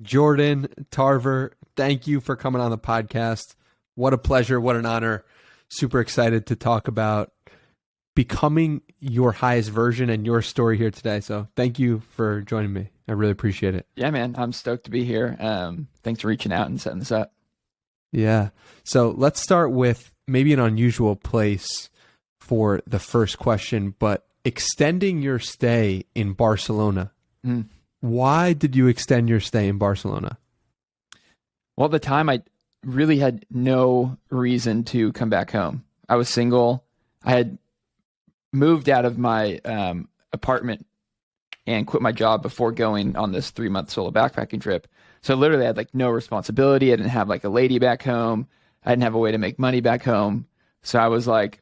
Jordan, Tarver, thank you for coming on the podcast. What a pleasure. What an honor. Super excited to talk about becoming your highest version and your story here today. So thank you for joining me. I really appreciate it. Yeah, man, I'm stoked to be here. Thanks for reaching out and setting this up. Yeah. So let's start with maybe an unusual place for the first question, but extending your stay in Barcelona. Why did you extend your stay in Barcelona? Well, at the time, I really had no reason to come back home. I was single. I had moved out of my apartment and quit my job before going on this 3-month solo backpacking trip. So literally I had like no responsibility. I didn't have like a lady back home. I didn't have a way to make money back home. So I was like,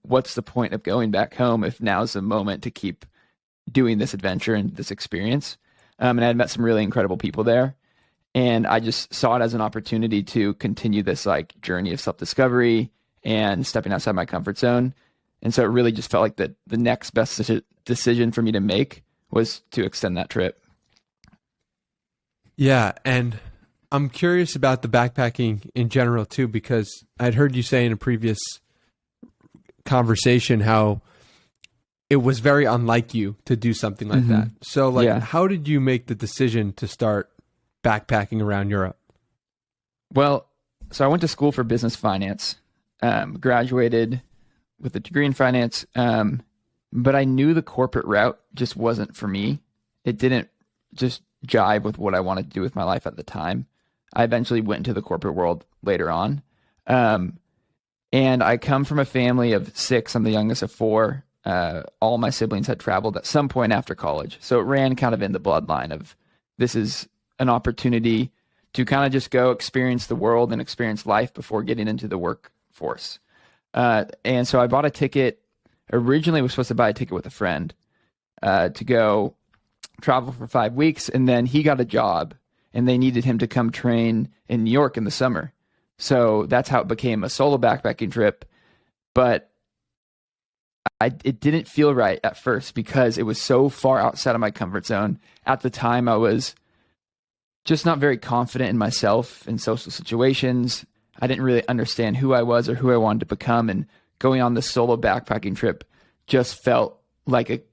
what's the point of going back home if now's the moment to keep doing this adventure and this experience? And I had met some really incredible people there. And I just saw it as an opportunity to continue this like journey of self-discovery and stepping outside my comfort zone. And so it really just felt like the next best decision for me to make was to extend that trip. Yeah, and I'm curious about the backpacking in general too, because I'd heard you say in a previous conversation how it was very unlike you to do something like that. So like, how did you make the decision to start backpacking around Europe? Well, so I went to school for business finance, graduated with a degree in finance, but I knew the corporate route just wasn't for me. It didn't just jibe with what I wanted to do with my life at the time. I eventually went into the corporate world later on. And I come from a family of 6. I'm the youngest of 4. All my siblings had traveled at some point after college. So it ran kind of in the bloodline of this is an opportunity to kind of just go experience the world and experience life before getting into the workforce. And so I bought a ticket. Originally, I was supposed to buy a ticket with a friend to go travel for 5 weeks. And then he got a job and they needed him to come train in New York in the summer. So that's how it became a solo backpacking trip. But it didn't feel right at first because it was so far outside of my comfort zone. At the time, I was just not very confident in myself in social situations. I didn't really understand who I was or who I wanted to become. And going on this solo backpacking trip just felt like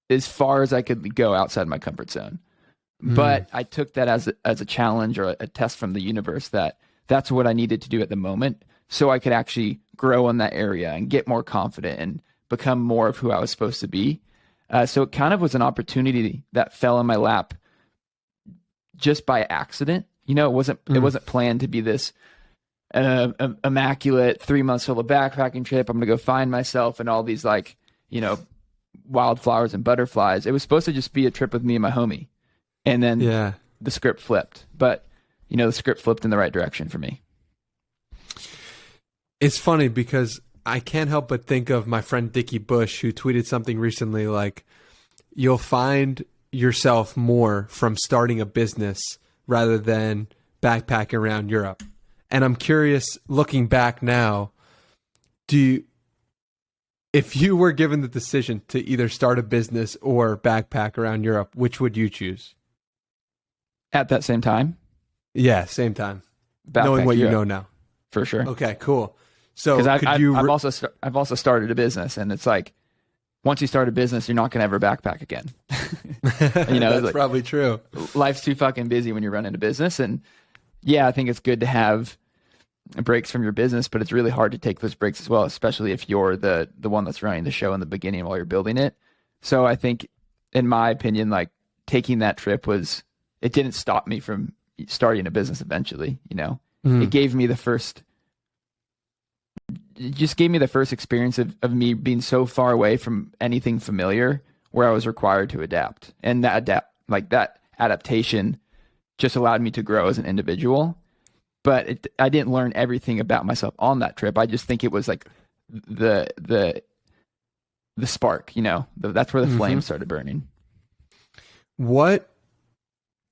as far as I could go outside my comfort zone. But I took that as a challenge or a test from the universe that that's what I needed to do at the moment so I could actually grow in that area and get more confident and become more of who I was supposed to be. So it kind of was an opportunity that fell in my lap just by accident. You know, it wasn't planned to be this immaculate 3-month solo backpacking trip. I'm going to go find myself and all these like, you know, wildflowers and butterflies. It was supposed to just be a trip with me and my homie. And then the script flipped. But, you know, the script flipped in the right direction for me. It's funny because I can't help but think of my friend Dickie Bush, who tweeted something recently like, you'll find yourself more from starting a business rather than backpacking around Europe. And I'm curious, looking back now, if you were given the decision to either start a business or backpack around Europe, which would you choose? At that same time? Yeah, same time. Backpack knowing what Europe. you know now. For sure. Okay, cool. So I've also started a business, and it's like once you start a business, you're not going to ever backpack again. You know, that's like, probably true. Life's too fucking busy when you're running a business, and yeah, I think it's good to have breaks from your business, but it's really hard to take those breaks as well, especially if you're the one that's running the show in the beginning while you're building it. So I think, in my opinion, like taking that trip it didn't stop me from starting a business eventually. You know, it gave me the first. It just gave me the first experience of me being so far away from anything familiar where I was required to adapt. And that adaptation just allowed me to grow as an individual. But I didn't learn everything about myself on that trip. I just think it was like the spark, you know, that's where the flame started burning. What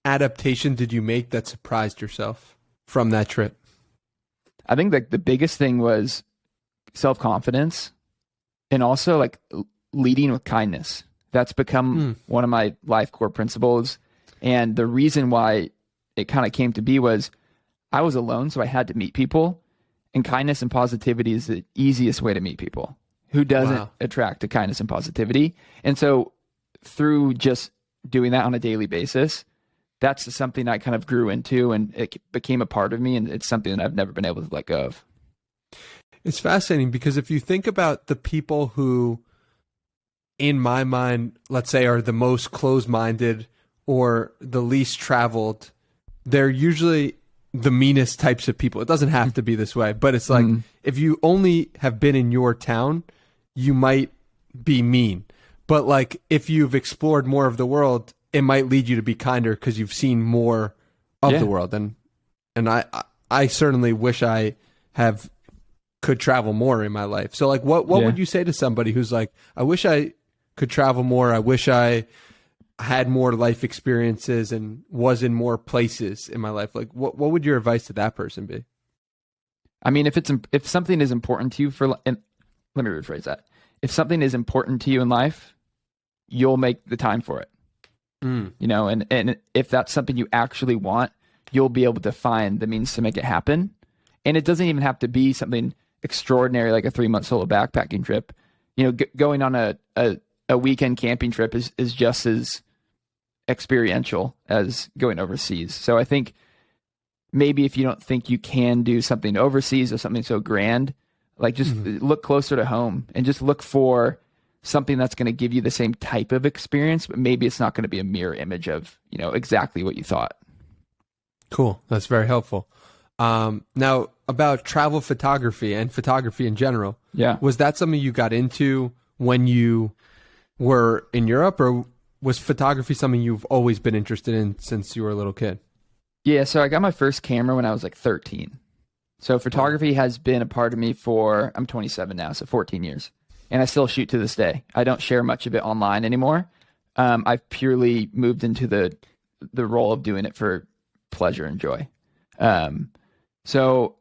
adaptation did you make that surprised yourself from that trip? I think like the biggest thing was self-confidence and also like leading with kindness. That's become one of my life core principles. And the reason why it kind of came to be was I was alone, so I had to meet people. And kindness and positivity is the easiest way to meet people. Who doesn't attract to kindness and positivity? And so through just doing that on a daily basis, that's something I kind of grew into, and it became a part of me, and it's something that I've never been able to let go of. It's fascinating because if you think about the people who, in my mind, let's say are the most closed-minded or the least traveled, they're usually the meanest types of people. It doesn't have to be this way, but it's like if you only have been in your town, you might be mean. But like if you've explored more of the world, it might lead you to be kinder because you've seen more of the world. And I certainly wish I could travel more in my life. So like what would you say to somebody who's like, I wish I could travel more. I wish I had more life experiences and was in more places in my life. Like what would your advice to that person be? I mean, if something is important to you and let me rephrase that. If something is important to you in life, you'll make the time for it. You know, and if that's something you actually want, you'll be able to find the means to make it happen. And it doesn't even have to be something extraordinary like a 3-month solo backpacking trip. You know, going on a weekend camping trip is just as experiential as going overseas. So I think maybe if you don't think you can do something overseas or something so grand, like just look closer to home and just look for something that's going to give you the same type of experience, but maybe it's not going to be a mirror image of, you know, exactly what you thought. Cool. That's very helpful. Now about travel photography and photography in general. Yeah. Was that something you got into when you were in Europe, or was photography something you've always been interested in since you were a little kid? Yeah. So I got my first camera when I was like 13. So photography has been a part of me I'm 27 now, so 14 years. And I still shoot to this day. I don't share much of it online anymore. I've purely moved into the role of doing it for pleasure and joy. So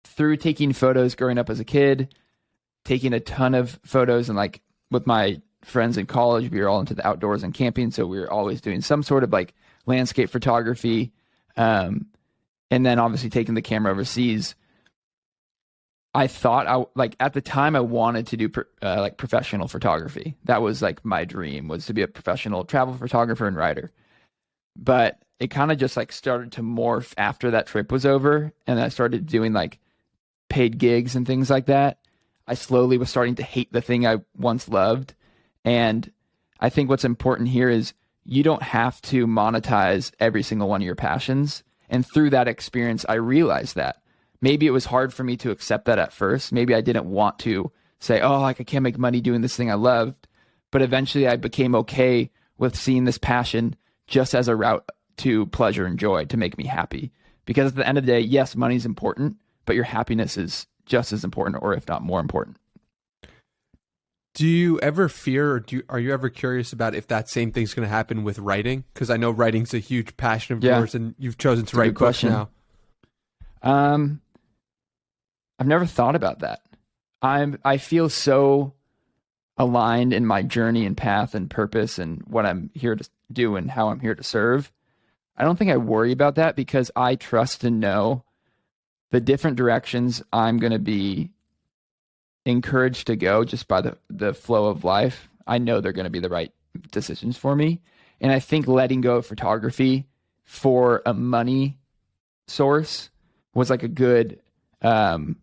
through taking photos growing up as a kid, taking a ton of photos, and like with my friends in college, we were all into the outdoors and camping. So we were always doing some sort of like landscape photography. And then obviously taking the camera overseas. I thought at the time I wanted to do like professional photography. That was like my dream, was to be a professional travel photographer and writer. But it kind of just like started to morph after that trip was over, and I started doing like paid gigs and things like that. I slowly was starting to hate the thing I once loved. And I think what's important here is you don't have to monetize every single one of your passions. And through that experience, I realized that. Maybe it was hard for me to accept that at first. Maybe I didn't want to say, oh, like I can't make money doing this thing I loved. But eventually I became okay with seeing this passion just as a route to pleasure and joy to make me happy. Because at the end of the day, yes, money's important, but your happiness is just as important, or if not more important. Do you ever fear, or are you ever curious about if that same thing's going to happen with writing? Because I know writing's a huge passion of yours, and you've chosen to write books now. I've never thought about that. I feel so aligned in my journey and path and purpose and what I'm here to do and how I'm here to serve. I don't think I worry about that because I trust and know the different directions I'm going to be encouraged to go just by the flow of life. I know they're going to be the right decisions for me. And I think letting go of photography for a money source was like a good lesson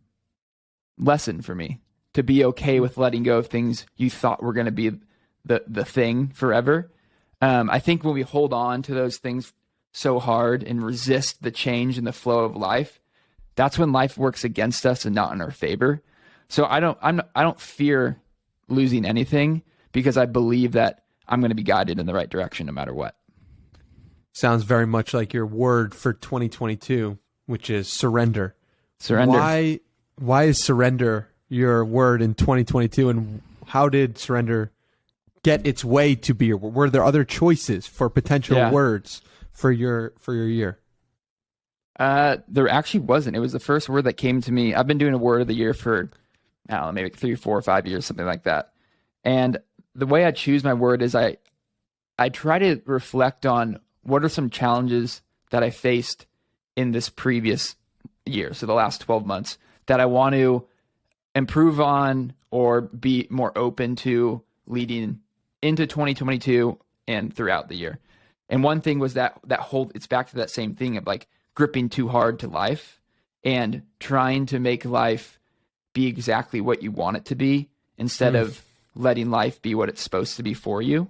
for me, to be okay with letting go of things you thought were going to be the thing forever. I think when we hold on to those things so hard and resist the change in the flow of life, that's when life works against us and not in our favor. So I don't fear losing anything because I believe that I'm going to be guided in the right direction no matter what. Sounds very much like your word for 2022, which is surrender. Surrender. Why is surrender your word in 2022, and how did surrender get its way to be your word? Were there other choices for potential words for your year? There actually wasn't. It was the first word that came to me. I've been doing a word of the year for, I don't know, maybe 3, 4, or 5 years, something like that. And the way I choose my word is I I try to reflect on what are some challenges that I faced in this previous year, so the last 12 months, that I want to improve on or be more open to leading into 2022 and throughout the year. And one thing was that whole, it's back to that same thing of like gripping too hard to life and trying to make life be exactly what you want it to be instead of letting life be what it's supposed to be for you.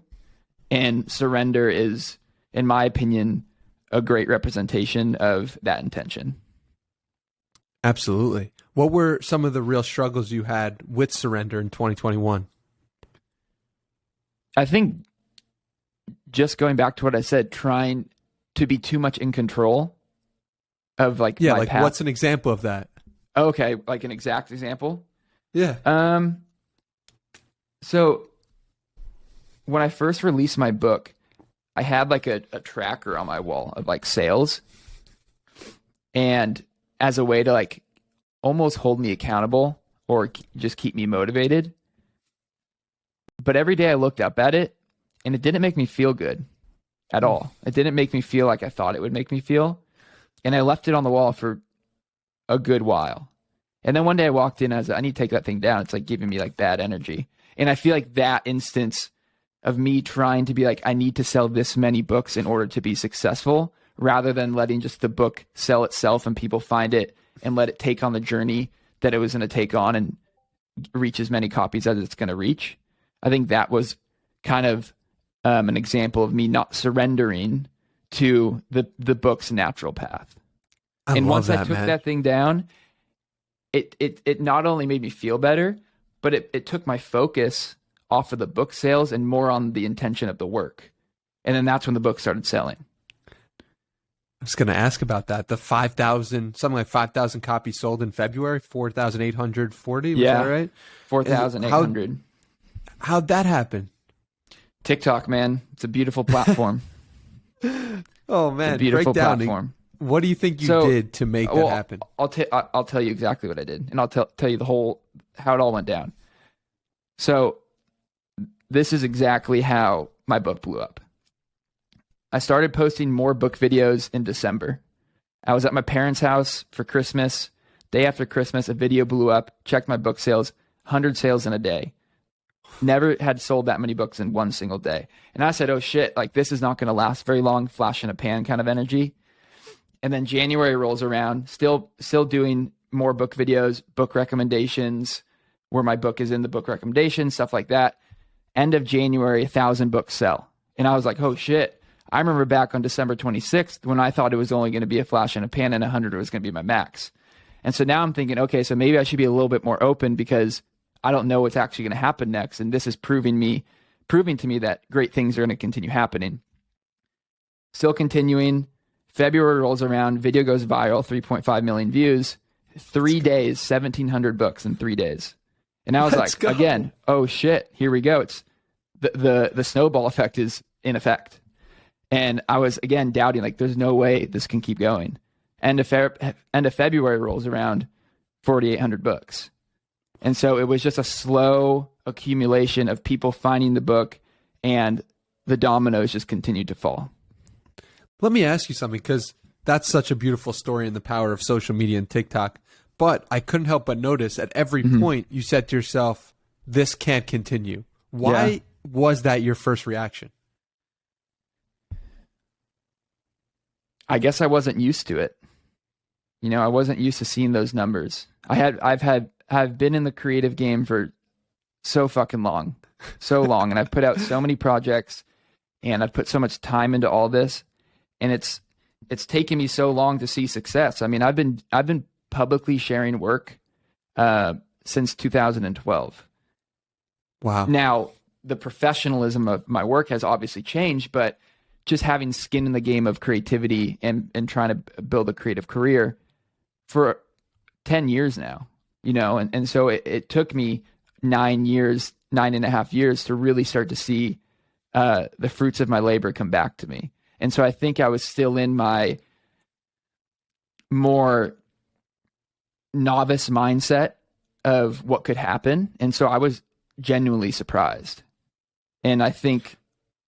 And surrender is, in my opinion, a great representation of that intention. Absolutely. What were some of the real struggles you had with surrender in 2021? I think just going back to what I said, trying to be too much in control of like my path. What's an example of that? Okay, like an exact example? Yeah. So when I first released my book, I had like a tracker on my wall of like sales, and as a way to like almost hold me accountable or just keep me motivated. But every day I looked up at it and it didn't make me feel good at all. It didn't make me feel like I thought it would make me feel. And I left it on the wall for a good while. And then one day I walked in, I was like, I need to take that thing down. It's like giving me like bad energy. And I feel like that instance of me trying to be like, I need to sell this many books in order to be successful, rather than letting just the book sell itself and people find it and let it take on the journey that it was going to take on and reach as many copies as it's going to reach. I think that was kind of an example of me not surrendering to the book's natural path. And once I took that thing down, it not only made me feel better, but it took my focus off of the book sales and more on the intention of the work. And then that's when the book started selling. I was going to ask about that. The 5,000, something like 5,000 copies sold in February, 4,840. Was that right? 4,800. How'd that happen? TikTok, man. It's a beautiful platform. Oh, man. It's a beautiful breakdown. platform. What do you think you did to make that happen? I'll tell you exactly what I did. And I'll tell you how it all went down. So this is exactly how my book blew up. I started posting more book videos in December. I was at my parents' house for Christmas. Day after Christmas, a video blew up. Checked my book sales, 100 sales in a day. Never had sold that many books in one single day. And I said, oh shit, like this is not going to last very long, flash in a pan kind of energy. And then January rolls around, still doing more book videos, book recommendations, where my book is in the book recommendations, stuff like that. End of January, 1,000 books sell. And I was like, oh shit. I remember back on December 26th when I thought it was only going to be a flash in a pan and 100 was going to be my max. And so now I'm thinking, okay, so maybe I should be a little bit more open because I don't know what's actually going to happen next. And this is proving to me that great things are going to continue happening. Still continuing. February rolls around. Video goes viral, 3.5 million views. 3 days, 1,700 books in 3 days. And I was Let's go. again, oh shit, here we go. It's the snowball effect is in effect. And I was, again, doubting, like, there's no way this can keep going. End of February rolls around, 4,800 books. And so it was just a slow accumulation of people finding the book, and the dominoes just continued to fall. Let me ask you something, because that's such a beautiful story in the power of social media and TikTok. But I couldn't help but notice at every point you said to yourself, this can't continue. Why was that your first reaction? I guess I wasn't used to it. You know, I wasn't used to seeing those numbers. I've been in the creative game for so fucking long, and I've put out so many projects, and I've put so much time into all this, and it's taken me so long to see success. I mean, I've been publicly sharing work since 2012. Wow. Now, the professionalism of my work has obviously changed, but just having skin in the game of creativity and trying to build a creative career for 10 years now, you know, and so it took me 9.5 years to really start to see the fruits of my labor come back to me. And so I think I was still in my more novice mindset of what could happen. And so I was genuinely surprised. And I think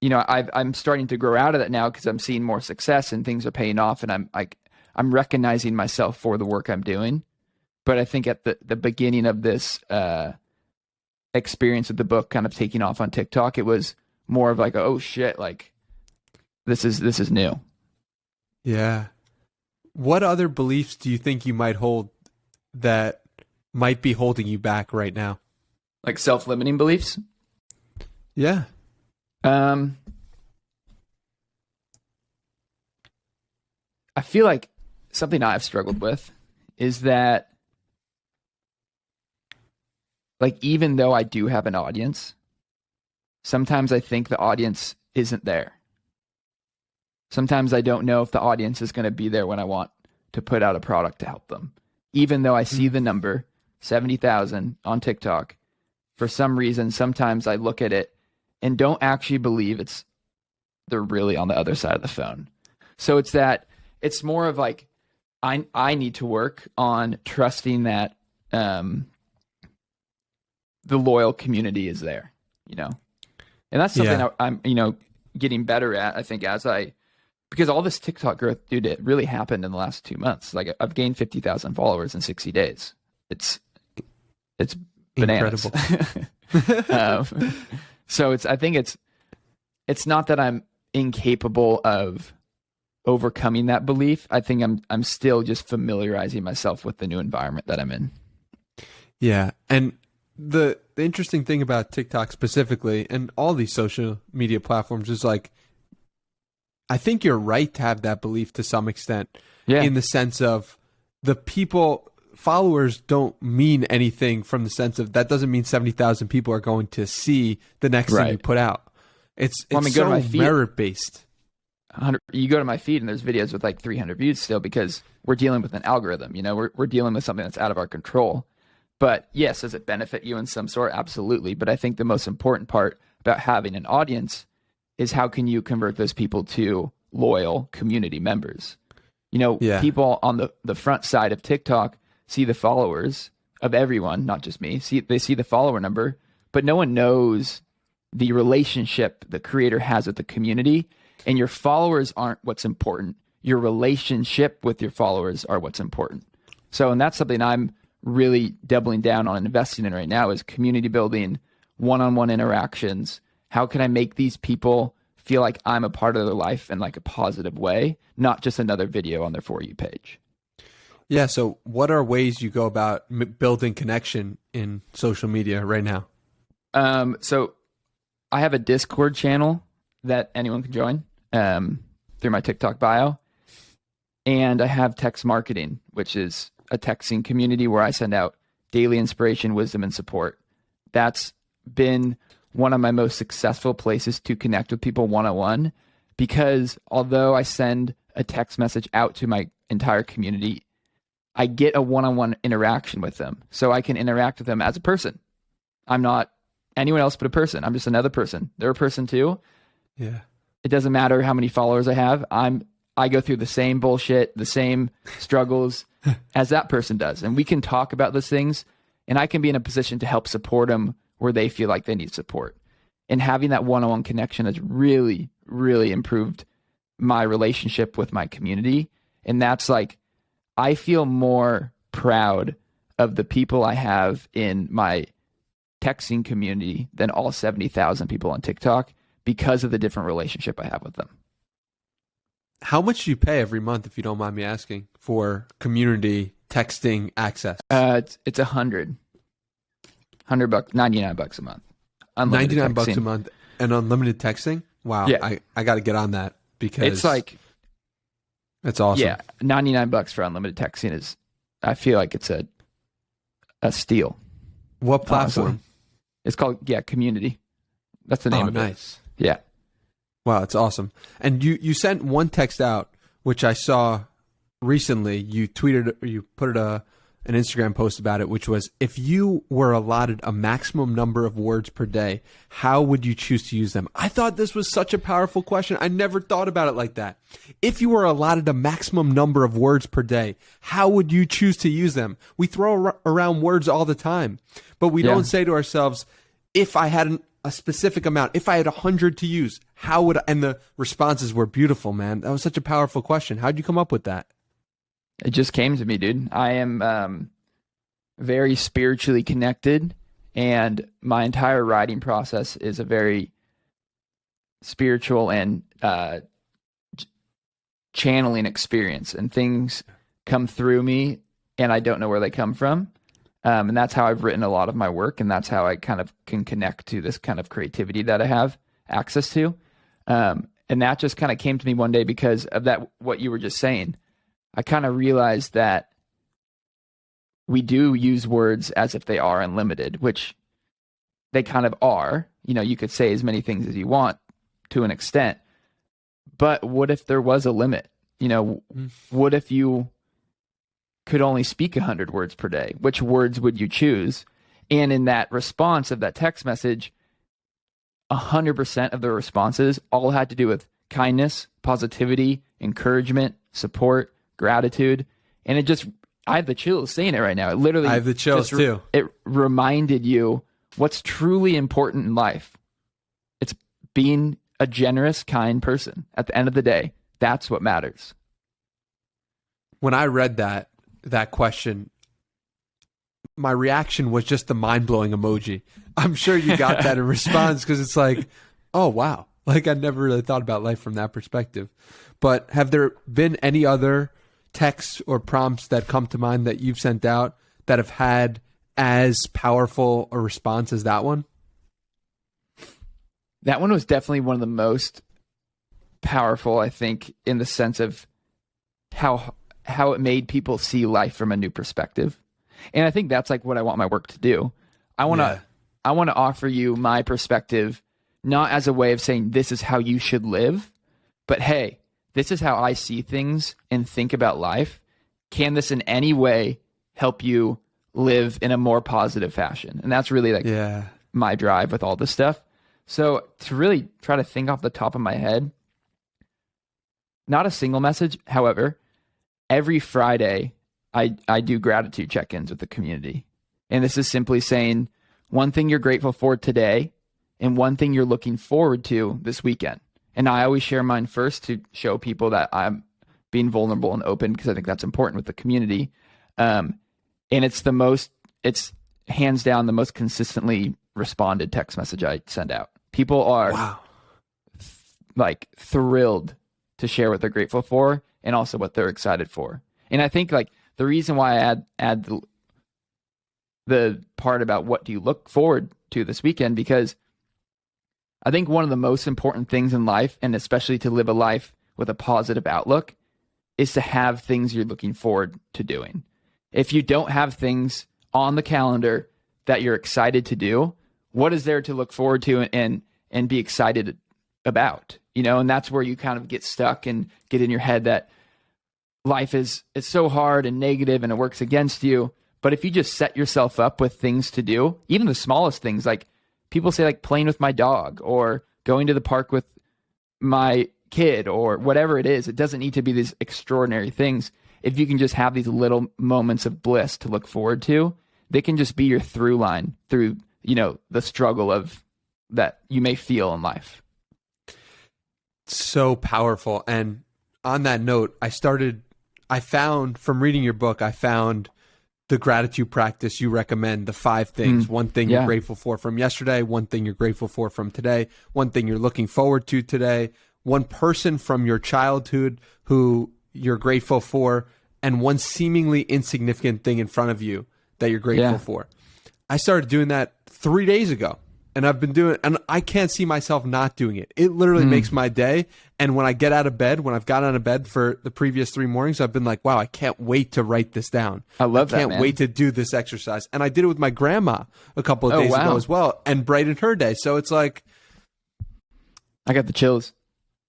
I'm starting to grow out of that now because I'm seeing more success and things are paying off, and I'm recognizing myself for the work I'm doing. But I think at the beginning of this experience with the book kind of taking off on TikTok, it was more of like, oh shit, like this is new. Yeah. What other beliefs do you think you might hold that might be holding you back right now? Like self-limiting beliefs? Yeah. I feel like something I've struggled with is that, like, even though I do have an audience, sometimes I think the audience isn't there. Sometimes I don't know if the audience is going to be there when I want to put out a product to help them. Even though I see the number, 70,000 on TikTok, for some reason, sometimes I look at it and don't actually believe they're really on the other side of the phone. So it's more of like, I need to work on trusting that the loyal community is there, and that's something I'm getting better at. I think because all this TikTok growth, dude, it really happened in the last 2 months. Like I've gained 50,000 followers in 60 days. It's bananas. Incredible. So I think it's not that I'm incapable of overcoming that belief. I think I'm still just familiarizing myself with the new environment that I'm in. Yeah. And the interesting thing about TikTok specifically and all these social media platforms is like, I think you're right to have that belief to some extent, in the sense of followers don't mean anything from the sense of that doesn't mean 70,000 people are going to see the next thing you put out. It's so merit based. You go to my feed and there's videos with like 300 views still because we're dealing with an algorithm. We're dealing with something that's out of our control. But yes, does it benefit you in some sort? Absolutely. But I think the most important part about having an audience is how can you convert those people to loyal community members? People on the front side of TikTok see the followers of everyone, not just me. They see the follower number, but no one knows the relationship the creator has with the community. And your followers aren't what's important. Your relationship with your followers are what's important. So, and that's something I'm really doubling down on and investing in right now is community building, one-on-one interactions. How can I make these people feel like I'm a part of their life in like a positive way, not just another video on their For You page? Yeah. So what are ways you go about building connection in social media right now? So I have a Discord channel that anyone can join through my TikTok bio. And I have Text Marketing, which is a texting community where I send out daily inspiration, wisdom, and support. That's been one of my most successful places to connect with people one-on-one, because although I send a text message out to my entire community, I get a one-on-one interaction with them. So I can interact with them as a person. I'm not anyone else but a person. I'm just another person. They're a person too. Yeah. It doesn't matter how many followers I have. I go through the same bullshit, the same struggles as that person does. And we can talk about those things, and I can be in a position to help support them where they feel like they need support. And having that one-on-one connection has really, really improved my relationship with my community. And that's like, I feel more proud of the people I have in my texting community than all 70,000 people on TikTok because of the different relationship I have with them. How much do you pay every month, if you don't mind me asking, for community texting access? It's $100 bucks, $99 a month. Unlimited $99 texting. a month and unlimited texting. Wow. Yeah. I got to get on that because it's like, it's awesome. Yeah. $99 for unlimited texting is, I feel like it's a steal. What platform? Honestly. It's called, Community. That's the name of it. Nice. Yeah. Wow, it's awesome. And you sent one text out, which I saw recently. You tweeted, or you put an Instagram post about it, which was, if you were allotted a maximum number of words per day, how would you choose to use them? I thought this was such a powerful question. I never thought about it like that. If you were allotted a maximum number of words per day, how would you choose to use them? We throw around words all the time, but we don't say to ourselves, if I had a specific amount. If I had 100 to use, how would I? And the responses were beautiful, man. That was such a powerful question. How'd you come up with that? It just came to me, dude. I am very spiritually connected, and my entire writing process is a very spiritual and channeling experience, and things come through me and I don't know where they come from. And that's how I've written a lot of my work, and that's how I kind of can connect to this kind of creativity that I have access to. And that just kind of came to me one day because of that, what you were just saying. I kind of realized that we do use words as if they are unlimited, which they kind of are. You know, you could say as many things as you want to an extent, but what if there was a limit? You know, what if you could only speak 100 words per day? Which words would you choose? And in that response of that text message, 100% of the responses all had to do with kindness, positivity, encouragement, support, gratitude. And it just, I have the chills saying it right now. It literally, I have the chills too. It reminded you what's truly important in life. It's being a generous, kind person. At the end of the day, that's what matters. When I read that question, my reaction was just the mind-blowing emoji. I'm sure you got that in response because it's like, oh, wow. Like, I never really thought about life from that perspective. But have there been any other texts or prompts that come to mind that you've sent out that have had as powerful a response as that one? That one was definitely one of the most powerful, I think, in the sense of how it made people see life from a new perspective. And I think that's like what I want my work to do. I want to offer you my perspective, not as a way of saying this is how you should live, but hey, this is how I see things and think about life. Can this in any way help you live in a more positive fashion? And that's really like my drive with all this stuff. So to really try to think off the top of my head, not a single message. However, every Friday I do gratitude check-ins with the community. And this is simply saying one thing you're grateful for today and one thing you're looking forward to this weekend. And I always share mine first to show people that I'm being vulnerable and open because I think that's important with the community. And it's hands down the most consistently responded text message I send out. People are like thrilled to share what they're grateful for and also what they're excited for. And I think like the reason why I add the part about what do you look forward to this weekend, because I think one of the most important things in life, and especially to live a life with a positive outlook, is to have things you're looking forward to doing. If you don't have things on the calendar that you're excited to do, what is there to look forward to and be excited about? You know, and that's where you kind of get stuck and get in your head that life is so hard and negative and it works against you. But if you just set yourself up with things to do, even the smallest things, like people say like playing with my dog or going to the park with my kid or whatever it is, it doesn't need to be these extraordinary things. If you can just have these little moments of bliss to look forward to, they can just be your through line through, you know, the struggle of that you may feel in life. So powerful. And on that note, I found from reading your book, I found the gratitude practice you recommend, the 5 things. One thing you're grateful for from yesterday, one thing you're grateful for from today, one thing you're looking forward to today, one person from your childhood who you're grateful for, and one seemingly insignificant thing in front of you that you're grateful for. I started doing that 3 days ago. And I've been doing it, and I can't see myself not doing it. It literally makes my day. And when I get out of bed, when I've got out of bed for the previous 3 mornings, I've been like, wow, I can't wait to write this down. I love that, I can't wait to do this exercise. And I did it with my grandma a couple of days ago as well, and brightened her day. So it's like, I got the chills.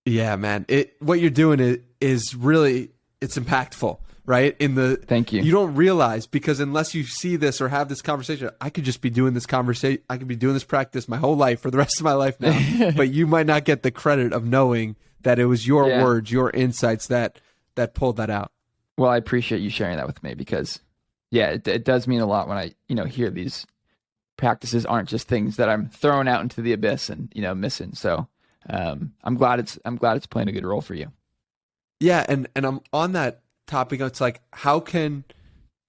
Yeah, man. What you're doing is really, it's impactful. Right? Thank you. You don't realize, because unless you see this or have this conversation, I could just be doing this conversation. I could be doing this practice my whole life for the rest of my life now. But you might not get the credit of knowing that it was your words, your insights that pulled that out. Well, I appreciate you sharing that with me because, it does mean a lot when I, hear these practices aren't just things that I'm throwing out into the abyss and, missing. So I'm glad it's playing a good role for you. Yeah, and I'm on that topic. It's like, how can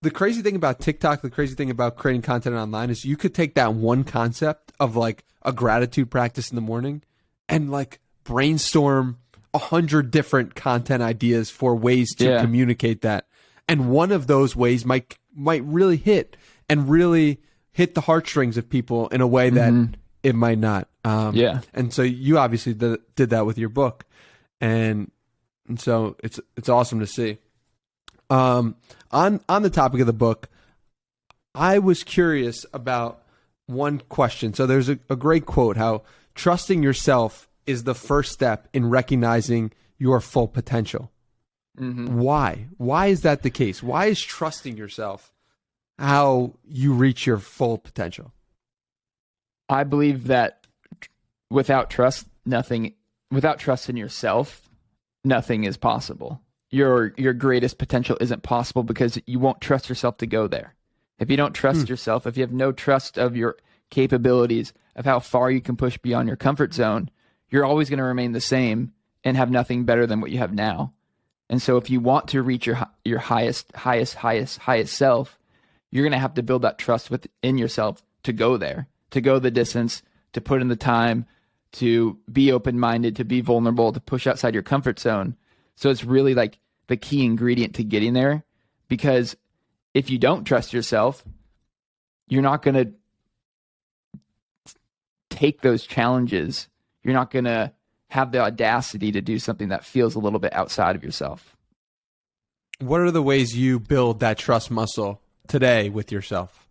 the crazy thing about TikTok, the crazy thing about creating content online is you could take that one concept of like a gratitude practice in the morning and like brainstorm 100 different content ideas for ways to communicate that. And one of those ways might really hit the heartstrings of people in a way that it might not. And so you obviously did that with your book, and so it's awesome to see. On the topic of the book, I was curious about one question. So there's a great quote, how trusting yourself is the first step in recognizing your full potential. Why? Why is that the case? Why is trusting yourself how you reach your full potential? I believe that without trust in yourself, nothing is possible. Your greatest potential isn't possible because you won't trust yourself to go there. If you don't trust yourself, if you have no trust of your capabilities, of how far you can push beyond your comfort zone, you're always going to remain the same and have nothing better than what you have now. And so if you want to reach your highest self, you're going to have to build that trust within yourself to go there, to go the distance, to put in the time, to be open-minded, to be vulnerable, to push outside your comfort zone. So it's really like the key ingredient to getting there, because if you don't trust yourself, you're not going to take those challenges. You're not going to have the audacity to do something that feels a little bit outside of yourself. What are the ways you build that trust muscle today with yourself?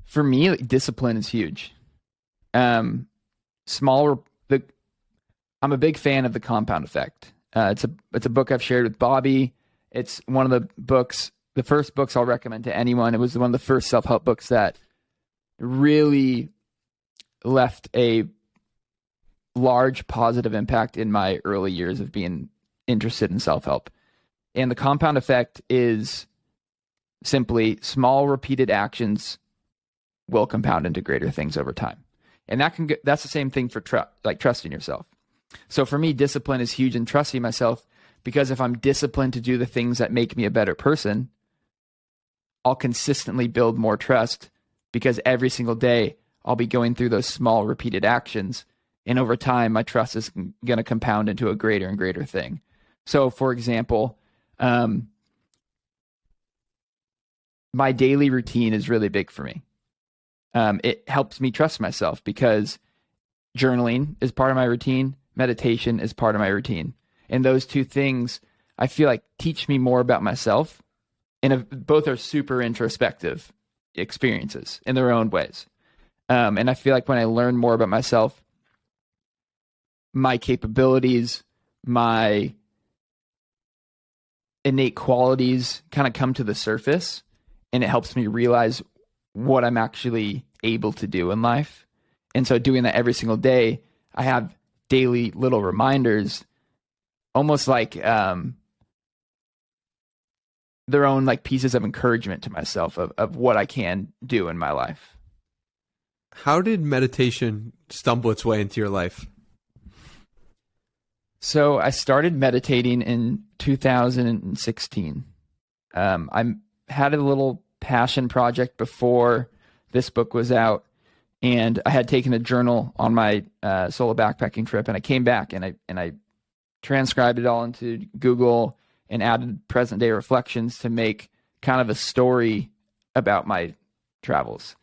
For me, discipline is huge. I'm a big fan of the compound effect. It's a book I've shared with Bobby. It's one of the first books I'll recommend to anyone. It was one of the first self-help books that really left a large positive impact in my early years of being interested in self-help. And the compound effect is simply small repeated actions will compound into greater things over time. And that's the same thing for trusting yourself. So for me, discipline is huge in trusting myself, because if I'm disciplined to do the things that make me a better person, I'll consistently build more trust, because every single day I'll be going through those small repeated actions. And over time, my trust is going to compound into a greater and greater thing. So for example, my daily routine is really big for me. It helps me trust myself, because journaling is part of my routine. Meditation is part of my routine. And those two things, I feel like, teach me more about myself. And both are super introspective experiences in their own ways. And I feel like when I learn more about myself, my capabilities, my innate qualities kind of come to the surface, and it helps me realize what I'm actually able to do in life. And so doing that every single day, I have daily little reminders, almost like their own like pieces of encouragement to myself of what I can do in my life. How did meditation stumble its way into your life? So I started meditating in 2016. I had a little passion project before this book was out, and I had taken a journal on my solo backpacking trip, and I came back and I transcribed it all into Google and added present day reflections to make kind of a story about my travels.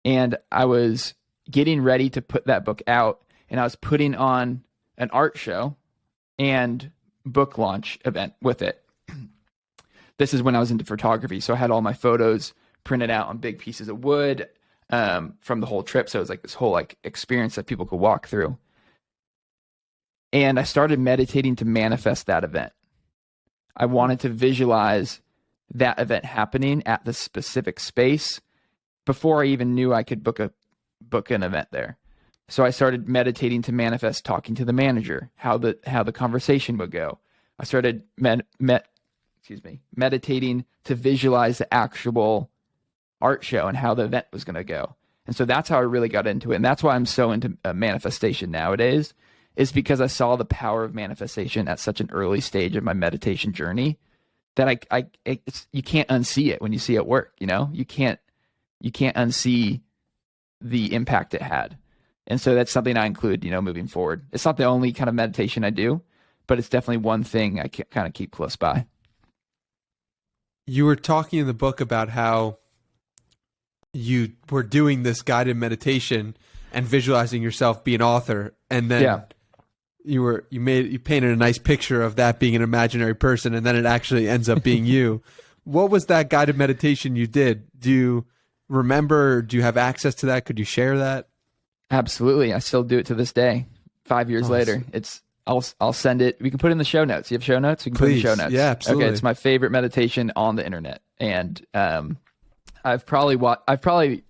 And I was getting ready to put that book out, and I was putting on an art show and book launch event with it. This is when I was into photography. So I had all my photos printed out on big pieces of wood from the whole trip. So it was like this whole like experience that people could walk through. And I started meditating to manifest that event. I wanted to visualize that event happening at the specific space before I even knew I could book an event there. So I started meditating to manifest talking to the manager, how the conversation would go. I started meditating to visualize the actual art show and how the event was going to go. And so that's how I really got into it. And that's why I'm so into manifestation nowadays, is because I saw the power of manifestation at such an early stage of my meditation journey that you can't unsee it when you see it work. You can't unsee the impact it had. And so that's something I include, moving forward. It's not the only kind of meditation I do, but it's definitely one thing I kind of keep close by. You were talking in the book about how you were doing this guided meditation and visualizing yourself be an author, and then you painted a nice picture of that being an imaginary person, and then it actually ends up being you. What was that guided meditation you did? Do you remember? Do you have access to that? Could you share that? Absolutely. I still do it to this day. 5 years later. I'll send it. We can put it in the show notes. You have show notes? We can Please. Put in the show notes. Yeah, absolutely. Okay, it's my favorite meditation on the internet. And I've probably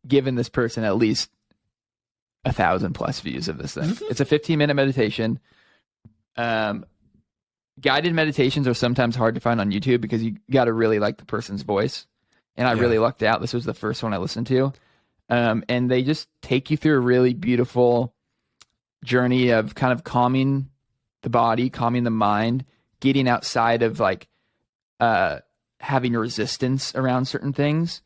given this person at least 1,000+ views of this thing. It's a 15-minute meditation. Guided meditations are sometimes hard to find on YouTube because you got to really like the person's voice. And I really lucked out. This was the first one I listened to. And they just take you through a really beautiful journey of kind of calming the body, calming the mind, getting outside of having resistance around certain things.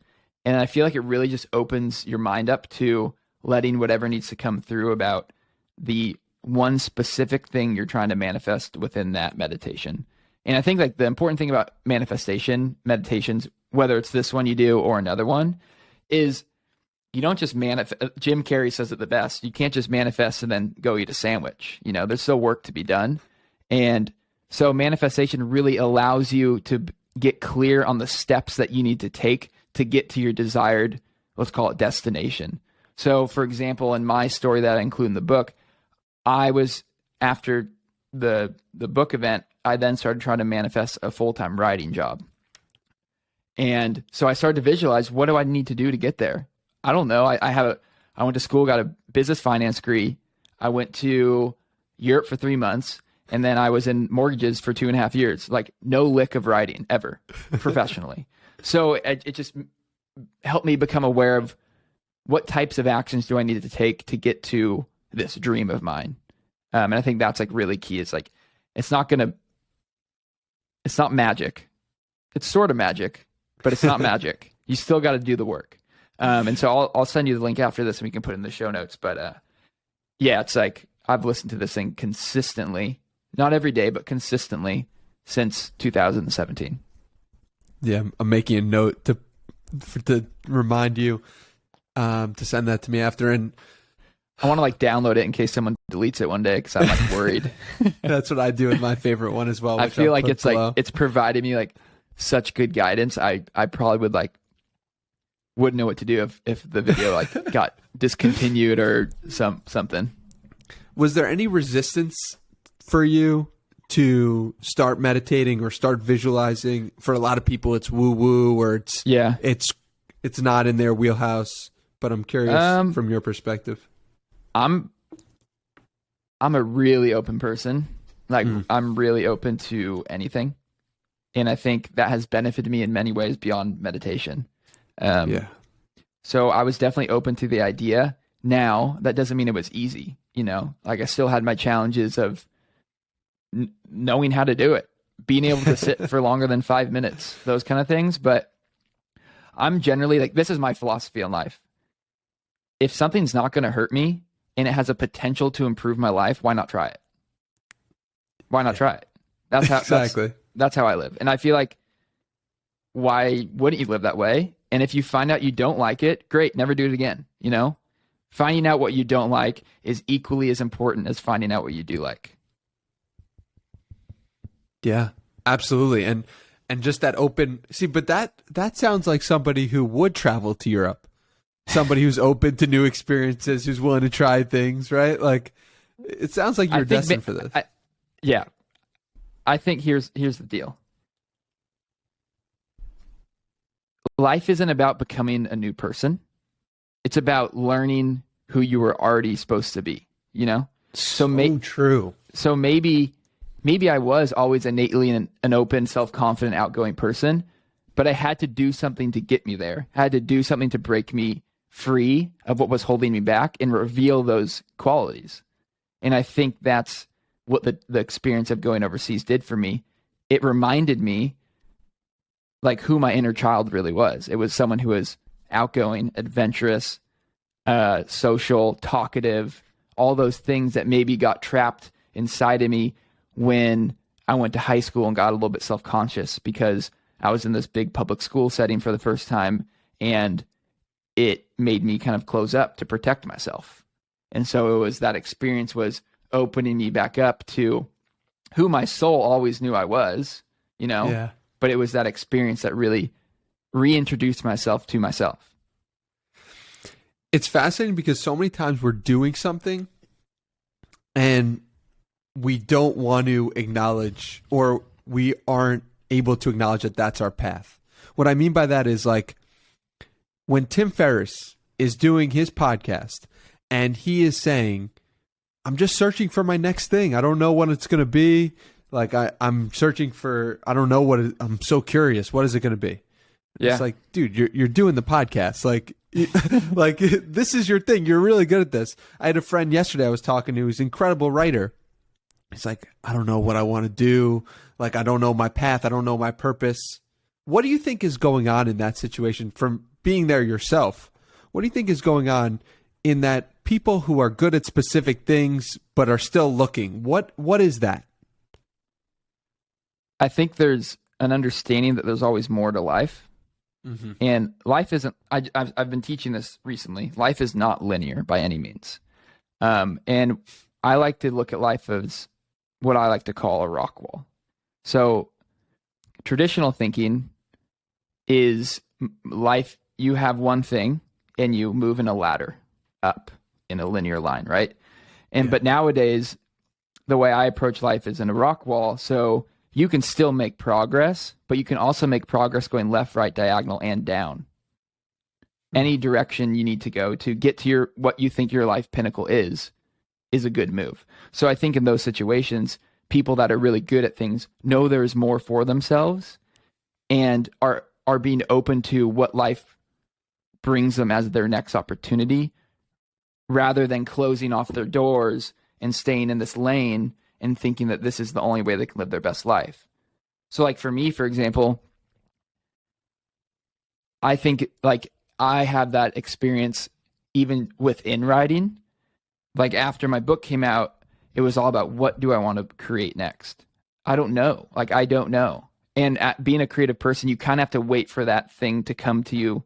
And I feel like it really just opens your mind up to letting whatever needs to come through about the one specific thing you're trying to manifest within that meditation. And I think like the important thing about meditations, whether it's this one you do or another one, is you don't just manifest. Jim Carrey says it the best. You can't just manifest and then go eat a sandwich. There's still work to be done. And so manifestation really allows you to get clear on the steps that you need to take to get to your desired, let's call it, destination. So for example, in my story that I include in the book, I was, after the book event, I then started trying to manifest a full-time writing job. And so I started to visualize, what do I need to do to get there? I don't know. I went to school, got a business finance degree. I went to Europe for 3 months, and then I was in mortgages for 2.5 years. Like no lick of writing ever professionally. So it just helped me become aware of what types of actions do I need to take to get to this dream of mine. And I think that's like really key. It's like, it's not magic. It's sort of magic, but it's not magic. You still got to do the work. And so I'll send you the link after this and we can put it in the show notes. But it's like I've listened to this thing consistently, not every day, but consistently since 2017. Yeah, I'm making a note to remind you to send that to me after. And I want to like download it in case someone deletes it one day because I'm like worried. That's what I do with my favorite one as well. I feel like it's below. Like it's provided me like such good guidance. I probably wouldn't know what to do if the video like got discontinued or something. Was there any resistance for you to start meditating or start visualizing? For a lot of people, it's woo-woo or it's not in their wheelhouse. But I'm curious from your perspective. I'm a really open person. Like I'm really open to anything, and I think that has benefited me in many ways beyond meditation. So I was definitely open to the idea. Now that doesn't mean it was easy. Like I still had my challenges of knowing how to do it, being able to sit for longer than 5 minutes, those kind of things. But I'm generally like, this is my philosophy in life. If something's not going to hurt me and it has a potential to improve my life, why not try it? Why not try it? That's how exactly. That's how I live. And I feel like, why wouldn't you live that way? And if you find out you don't like it, great, never do it again. Finding out what you don't like is equally as important as finding out what you do like. Yeah, absolutely. And just that open, but that sounds like somebody who would travel to Europe. Somebody who's open to new experiences, who's willing to try things, right? Like, it sounds like you're destined for this. I think here's the deal. Life isn't about becoming a new person. It's about learning who you were already supposed to be, So true. So maybe I was always innately an open, self-confident, outgoing person, but I had to do something to get me there. I had to do something to break me free of what was holding me back and reveal those qualities. And I think that's what the experience of going overseas did for me. It reminded me like who my inner child really was. It was someone who was outgoing, adventurous, social, talkative, all those things that maybe got trapped inside of me when I went to high school and got a little bit self-conscious because I was in this big public school setting for the first time, and it made me kind of close up to protect myself. And so it was that experience was opening me back up to who my soul always knew I was, you know, Yeah. but it was that experience that really reintroduced myself to myself. It's fascinating because so many times we're doing something and we don't want to acknowledge, or we aren't able to acknowledge that that's our path. What I mean by that is like when Tim Ferriss is doing his podcast and he is saying, I'm just searching for my next thing. I don't know what it's going to be. Like I'm searching for, I don't know what I'm so curious. What is it going to be? Yeah. It's like, dude, you're doing the podcast. Like, like this is your thing. You're really good at this. I had a friend yesterday I was talking to who's an incredible writer. He's like, I don't know what I want to do. Like, I don't know my path. I don't know my purpose. What do you think is going on in that situation from being there yourself? What do you think is going on in that people who are good at specific things but are still looking? What is that? I think there's an understanding that there's always more to life. Mm-hmm. And life isn't, I've been teaching this recently. Life is not linear by any means. And I like to look at life as what I like to call a rock wall. So traditional thinking is life, you have one thing and you move in a ladder up in a linear line, right? And But nowadays, the way I approach life is in a rock wall. So you can still make progress, but you can also make progress going left, right, diagonal, and down. Any direction you need to go to get to your what you think your life pinnacle is a good move. So I think in those situations, people that are really good at things know there's more for themselves and are being open to what life brings them as their next opportunity, rather than closing off their doors and staying in this lane and thinking that this is the only way they can live their best life. So like for me, for example, I think like I have that experience even within writing. Like after my book came out, it was all about what do I want to create next? I don't know. Like I don't know. And being a creative person, you kind of have to wait for that thing to come to you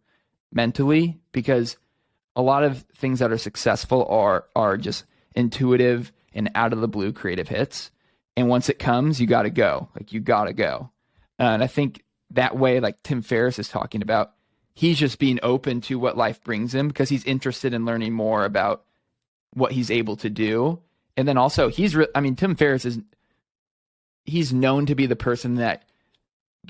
mentally, because a lot of things that are successful are just intuitive and out of the blue creative hits. And once it comes, you got to go. Like you got to go. And I think that way, like Tim Ferriss is talking about, he's just being open to what life brings him because he's interested in learning more about what he's able to do. And then also Tim Ferriss he's known to be the person that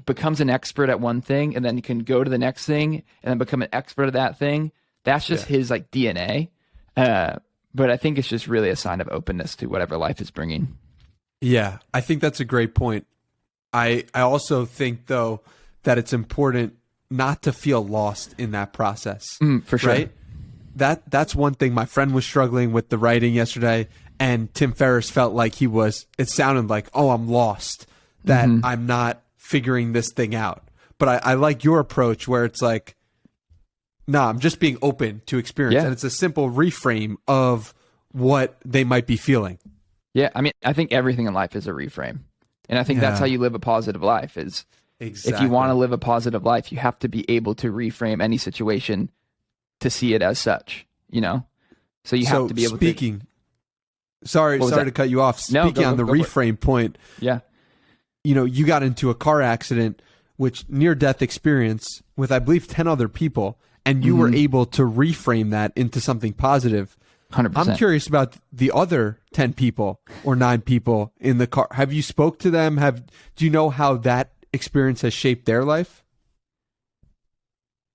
becomes an expert at one thing and then can go to the next thing and then become an expert at that thing. That's just his like DNA. But I think it's just really a sign of openness to whatever life is bringing. Yeah, I think that's a great point. I also think, though, that it's important not to feel lost in that process. For sure. Right? That's one thing. My friend was struggling with the writing yesterday, and Tim Ferriss felt like it sounded like, oh, I'm lost, that I'm not figuring this thing out. But I like your approach where it's like, nah, I'm just being open to experience. Yeah. And it's a simple reframe of what they might be feeling. Yeah, I mean, I think everything in life is a reframe. And I think that's how you live a positive life is if you want to live a positive life, you have to be able to reframe any situation to see it as such, you know? So you have to be able to... Sorry to cut you off. Speaking on the reframe point. Yeah. You know, you got into a car accident, which near-death experience with, I believe, 10 other people, and you were able to reframe that into something positive. 100%. I'm curious about the other 10 people or 9 people in the car. Have you spoke to them? Do you know how that experience has shaped their life?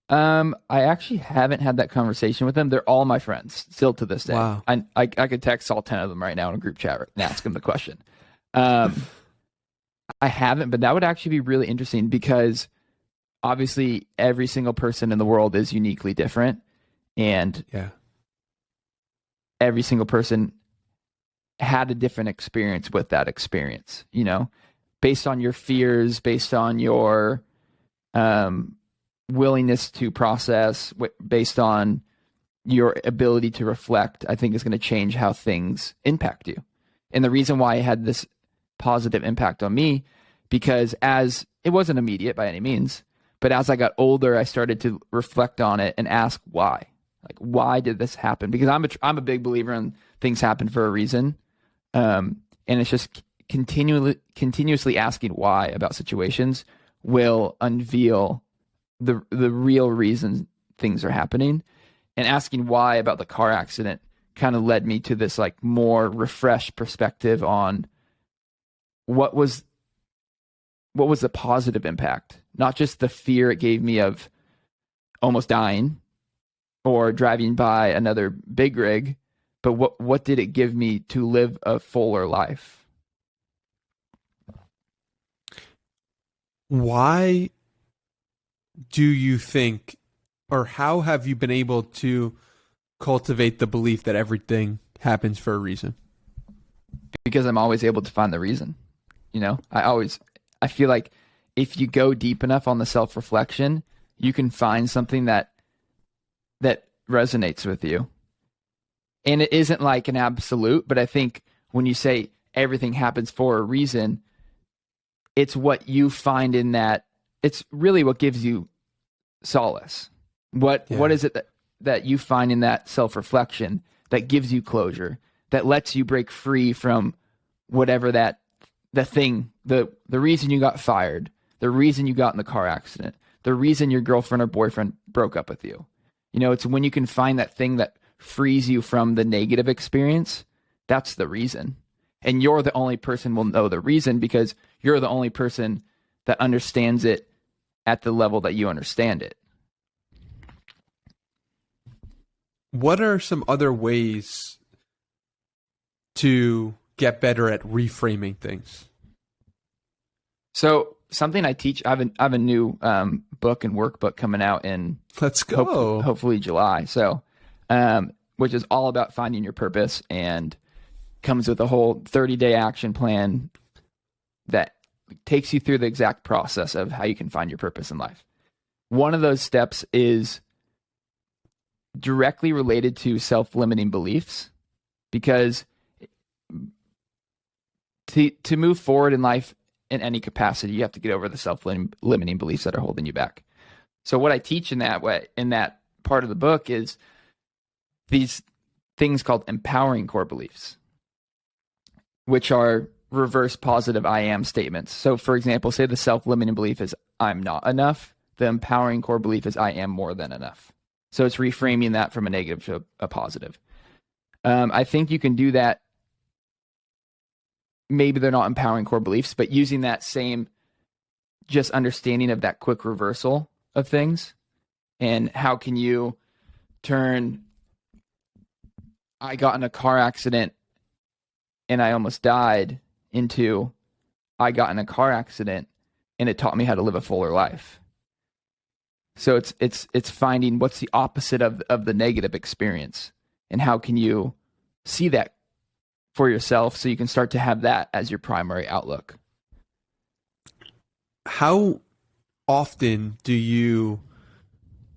I actually haven't had that conversation with them. They're all my friends still to this day. Wow. I could text all 10 of them right now in a group chat and ask them the question. I haven't, but that would actually be really interesting because obviously every single person in the world is uniquely different. And Yeah. every single person had a different experience with that experience, based on your fears, based on your willingness to process, based on your ability to reflect, I think is going to change how things impact you. And the reason why it had this positive impact on me, because as it wasn't immediate by any means, but as I got older, I started to reflect on it and ask why. Like, why did this happen? Because I'm a big believer in things happen for a reason. And it's just continuously asking why about situations will unveil the real reason things are happening. And asking why about the car accident kind of led me to this like more refreshed perspective on what was the positive impact, not just the fear it gave me of almost dying or driving by another big rig, but what did it give me to live a fuller life? Why do you think, or how have you been able to cultivate the belief that everything happens for a reason? Because I'm always able to find the reason. I feel like if you go deep enough on the self-reflection, you can find something that resonates with you. And it isn't like an absolute, but I think when you say everything happens for a reason, it's what you find in that. It's really what gives you solace. What is it that you find in that self-reflection that gives you closure, that lets you break free from whatever the reason you got fired, the reason you got in the car accident, the reason your girlfriend or boyfriend broke up with you. It's when you can find that thing that frees you from the negative experience. That's the reason. And you're the only person will know the reason, because you're the only person that understands it at the level that you understand it. What are some other ways to get better at reframing things? So something I teach, I have a new book and workbook coming out in Let's go. hopefully July. So, which is all about finding your purpose, and comes with a whole 30-day action plan that takes you through the exact process of how you can find your purpose in life. One of those steps is directly related to self-limiting beliefs, because to move forward in life in any capacity, you have to get over the self-limiting beliefs that are holding you back. So what I teach in that part of the book is these things called empowering core beliefs, which are reverse positive I am statements. So for example, say the self-limiting belief is I'm not enough. The empowering core belief is I am more than enough. So it's reframing that from a negative to a positive. I think you can do that. Maybe they're not empowering core beliefs, but using that same just understanding of that quick reversal of things. And how can you turn I got in a car accident and I almost died into I got in a car accident and it taught me how to live a fuller life. So it's finding what's the opposite of the negative experience, and how can you see that for yourself so you can start to have that as your primary outlook. How often do you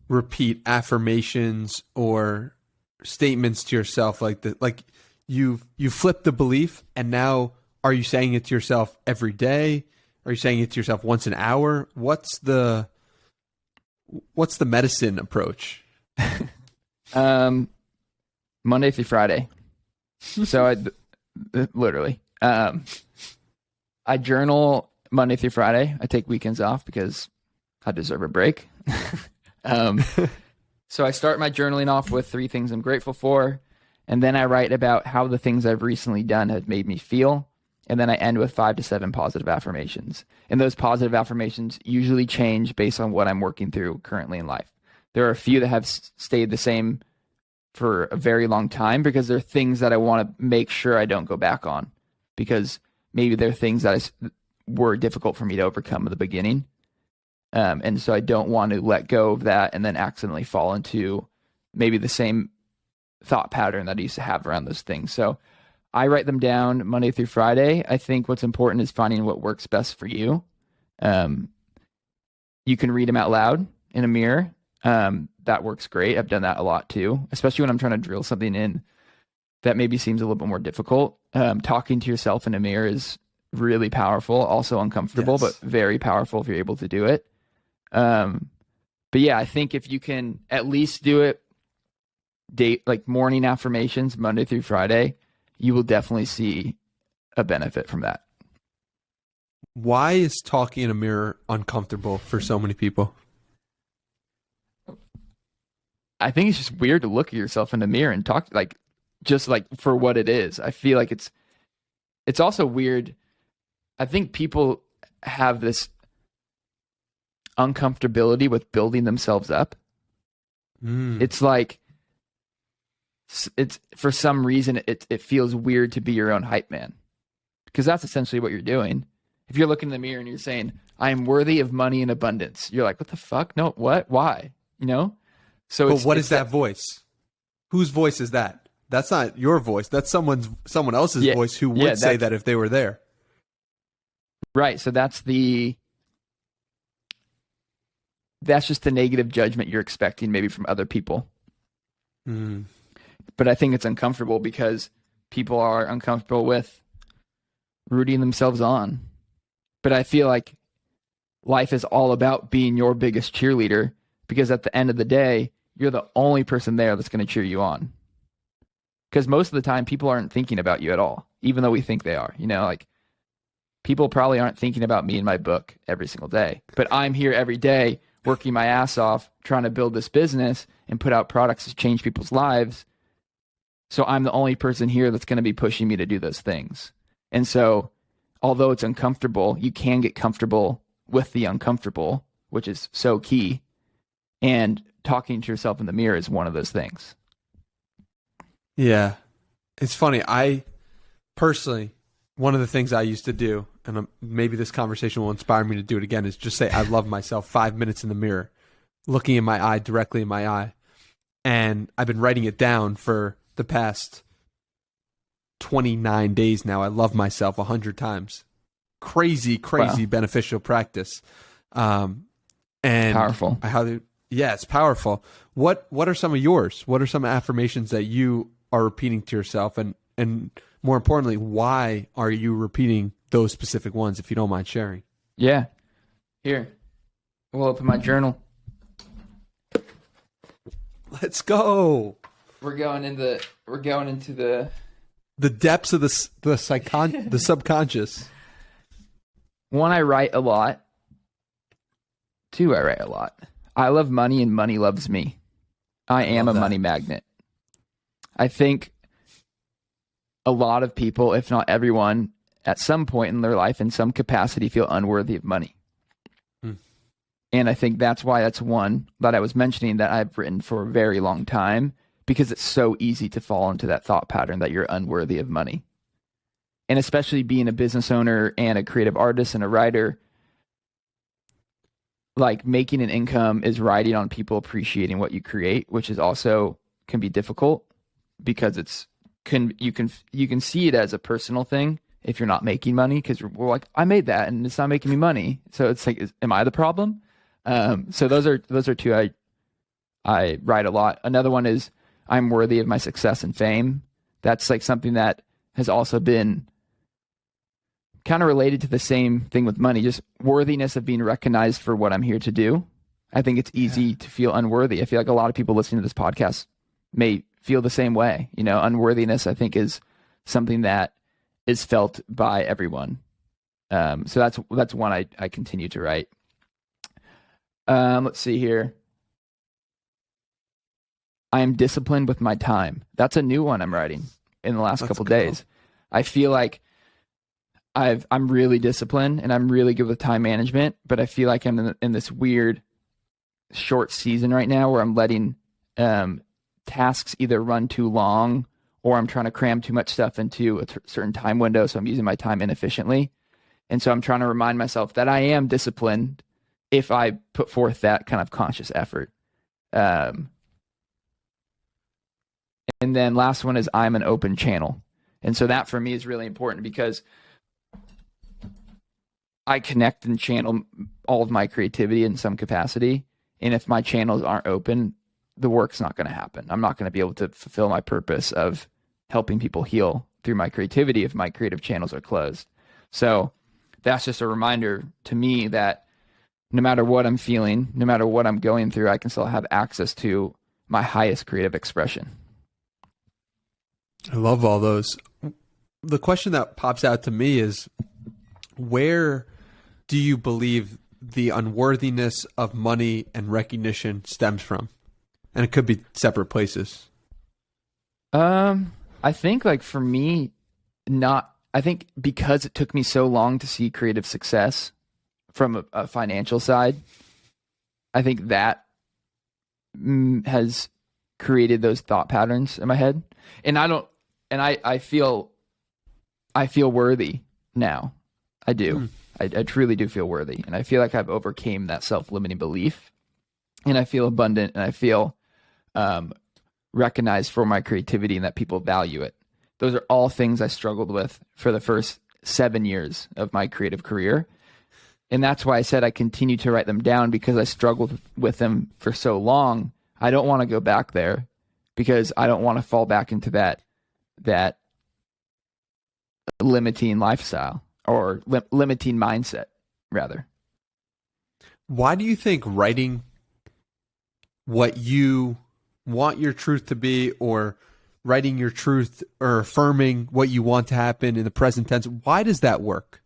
repeat affirmations or statements to yourself like that? Like you flip the belief, and now are you saying it to yourself every day? Are you saying it to yourself once an hour? What's the medicine approach? Monday through Friday. So I literally, I journal Monday through Friday. I take weekends off because I deserve a break. So I start my journaling off with 3 things I'm grateful for. And then I write about how the things I've recently done have made me feel. And then I end with 5 to 7 positive affirmations. And those positive affirmations usually change based on what I'm working through currently in life. There are a few that have stayed the same for a very long time because they're things that I want to make sure I don't go back on, because maybe they're things that were difficult for me to overcome at the beginning. And so I don't want to let go of that and then accidentally fall into maybe the same thought pattern that I used to have around those things. So I write them down Monday through Friday. I think what's important is finding what works best for you. You can read them out loud in a mirror. That works great. I've done that a lot too, especially when I'm trying to drill something in that maybe seems a little bit more difficult. Talking to yourself in a mirror is really powerful, also uncomfortable, but very powerful if you're able to do it. But yeah, I think if you can at least do it like morning affirmations, Monday through Friday, you will definitely see a benefit from that. Why is talking in a mirror uncomfortable for so many people? I think it's just weird to look at yourself in the mirror and talk just for what it is. I feel like it's also weird. I think people have this uncomfortability with building themselves up. It's like, it's for some reason it feels weird to be your own hype man, because that's essentially what you're doing. If you're looking in the mirror and you're saying, I am worthy of money and abundance, you're like, what the fuck? No, what? Why? So but what is that voice? Whose voice is that? That's not your voice. That's someone else's voice who would say that if they were there. Right. So that's just the negative judgment you're expecting maybe from other people. But I think it's uncomfortable because people are uncomfortable with rooting themselves on. But I feel like life is all about being your biggest cheerleader, because at the end of the day, you're the only person there that's going to cheer you on. Because most of the time, people aren't thinking about you at all, even though we think they are. Like, people probably aren't thinking about me in my book every single day. But I'm here every day working my ass off, trying to build this business and put out products to change people's lives. So I'm the only person here that's going to be pushing me to do those things. And so, although it's uncomfortable, you can get comfortable with the uncomfortable, which is so key. And talking to yourself in the mirror is one of those things. Yeah. It's funny. I personally, one of the things I used to do, and maybe this conversation will inspire me to do it again, is just say, I love myself 5 minutes in the mirror, looking in my eye, directly in my eye. And I've been writing it down for the past 29 days now. I love myself 100 times. Crazy wow. Beneficial practice. And powerful. It's powerful. What are some of yours? What are some affirmations that you are repeating to yourself? And more importantly, why are you repeating those specific ones, if you don't mind sharing? Yeah. Here. We'll open my journal. Let's go. We're going into the depths of the subconscious. One, I write a lot. Two, I write a lot. I love money and money loves me. I am a money magnet. I think a lot of people, if not everyone, at some point in their life, in some capacity, feel unworthy of money. And I think that's why that's one that I was mentioning that I've written for a very long time, because it's so easy to fall into that thought pattern that you're unworthy of money. And especially being a business owner and a creative artist and a writer, like, making an income is riding on people appreciating what you create, which is also can be difficult, because you can see it as a personal thing if you're not making money, because we're like, I made that and it's not making me money. So it's like, am I the problem? So those are two I write a lot. Another one is, I'm worthy of my success and fame. That's like something that has also been kind of related to the same thing with money, just worthiness of being recognized for what I'm here to do. I think it's easy to feel unworthy. I feel like a lot of people listening to this podcast may feel the same way. Unworthiness, I think, is something that is felt by everyone. So that's one I continue to write. Let's see here. I am disciplined with my time. That's a new one I'm writing in the last couple days. I feel like I'm really disciplined and I'm really good with time management, but I feel like I'm in this weird short season right now where I'm letting tasks either run too long, or I'm trying to cram too much stuff into a certain time window, so I'm using my time inefficiently. And so I'm trying to remind myself that I am disciplined if I put forth that kind of conscious effort. And then last one is I'm an open channel. And so that for me is really important because I connect and channel all of my creativity in some capacity. And if my channels aren't open, the work's not going to happen. I'm not going to be able to fulfill my purpose of helping people heal through my creativity if my creative channels are closed. So that's just a reminder to me that no matter what I'm feeling, no matter what I'm going through, I can still have access to my highest creative expression. I love all those. The question that pops out to me is, where do you believe the unworthiness of money and recognition stems from? And it could be separate places. I think like for me, I think because it took me so long to see creative success from a financial side, I think that has created those thought patterns in my head. And I feel worthy now. I do. I truly do feel worthy. And I feel like I've overcame that self-limiting belief. And I feel abundant and I feel recognized for my creativity and that people value it. Those are all things I struggled with for the first 7 years of my creative career. And that's why I said I continue to write them down, because I struggled with them for so long. I don't want to go back there because I don't want to fall back into that limiting lifestyle or limiting mindset, rather. Why do you think writing what you want your truth to be, or writing your truth, or affirming what you want to happen in the present tense, why does that work?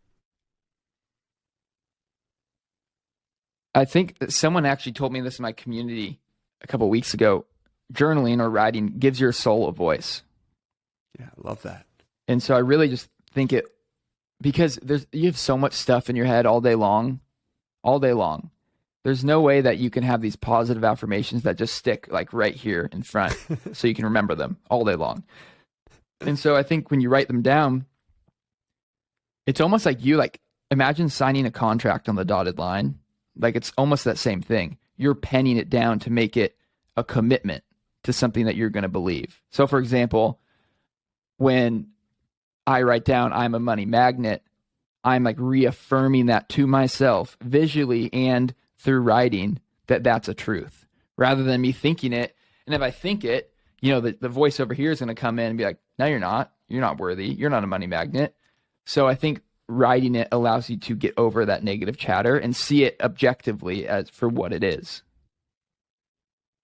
I think someone actually told me this in my community a couple of weeks ago. Journaling or writing gives your soul a voice. Yeah, I love that. And so I really just think it, because you have so much stuff in your head all day long. There's no way that you can have these positive affirmations that just stick like right here in front so you can remember them all day long. And so I think when you write them down, it's almost like imagine signing a contract on the dotted line. Like it's almost that same thing. You're penning it down to make it a commitment to something that you're going to believe. So for example, when I write down I'm a money magnet, I'm like reaffirming that to myself visually and through writing that that's a truth, rather than me thinking it. And if I think it, the voice over here is going to come in and be like, no, you're not worthy. You're not a money magnet. So I think writing it allows you to get over that negative chatter and see it objectively as for what it is.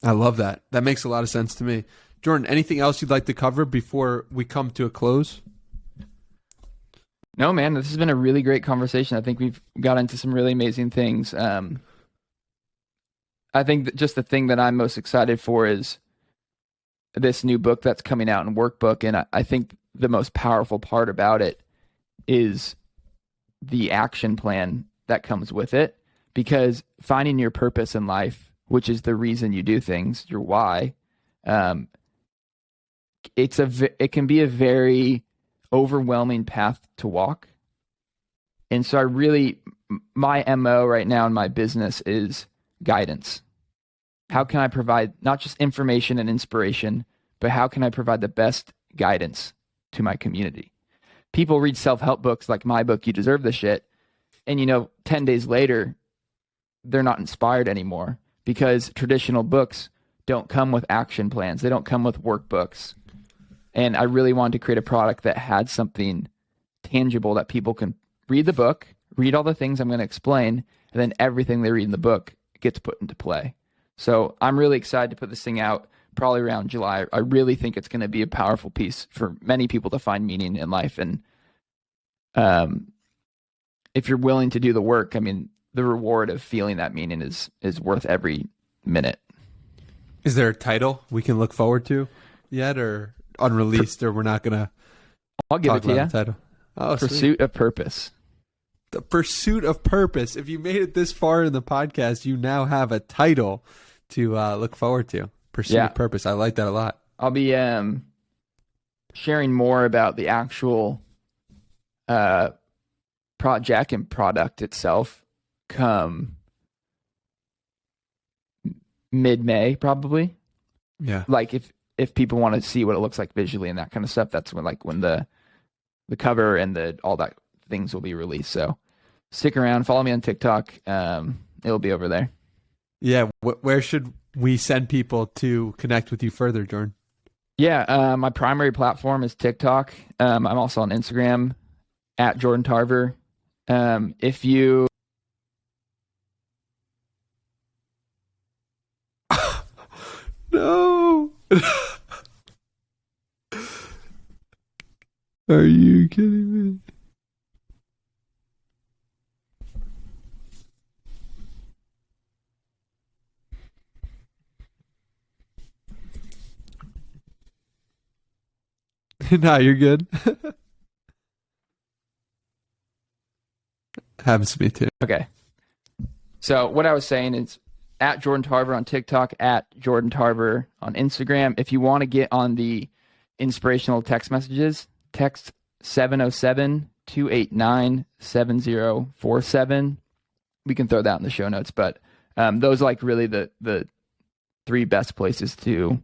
I love that. That makes a lot of sense to me. Jordan, anything else you'd like to cover before we come to a close? No, man, this has been a really great conversation. I think we've got into some really amazing things. I think that just the thing that I'm most excited for is this new book that's coming out in workbook. And I think the most powerful part about it is the action plan that comes with it, because finding your purpose in life, which is the reason you do things, your why, it can be a very overwhelming path to walk. And so my MO right now in my business is guidance. How can I provide not just information and inspiration, but how can I provide the best guidance to my community? People read self-help books like my book, You Deserve This Shit, and 10 days later, they're not inspired anymore, because traditional books don't come with action plans. They don't come with workbooks. And I really wanted to create a product that had something tangible that people can read the book, read all the things I'm going to explain, and then everything they read in the book gets put into play. So I'm really excited to put this thing out probably around July. I really think it's going to be a powerful piece for many people to find meaning in life. And if you're willing to do the work, the reward of feeling that meaning is worth every minute. Is there a title we can look forward to yet, or unreleased, or we're not going to I'll give talk it to about you. the title? Oh, Pursuit of Purpose. The Pursuit of Purpose. If you made it this far in the podcast, you now have a title to look forward to. Pursuit of Purpose. I like that a lot. I'll be sharing more about the actual project and product itself come mid-May, probably. Yeah. Like if people want to see what it looks like visually and that kind of stuff, that's when the cover and all that things will be released. So stick around, follow me on TikTok. It'll be over there. Yeah. Where should we send people to connect with you further, Jordan? Yeah. My primary platform is TikTok. I'm also on Instagram at Jordan Tarver. If you No. Are you kidding me? No, you're good. Happens to me too. Okay. So what I was saying is at Jordan Tarver on TikTok, at Jordan Tarver on Instagram. If you want to get on the inspirational text messages, text 707-289-7047. We can throw that in the show notes, but those are like really the three best places to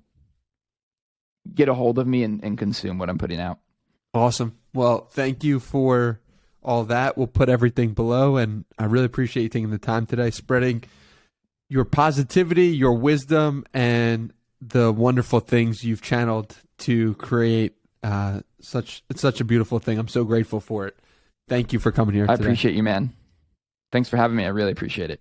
get a hold of me and consume what I'm putting out. Awesome. Well, thank you for all that. We'll put everything below, and I really appreciate you taking the time today, spreading your positivity, your wisdom, and the wonderful things you've channeled to create such a beautiful thing. I'm so grateful for it. Thank you for coming here today. I appreciate you, man. Thanks for having me. I really appreciate it.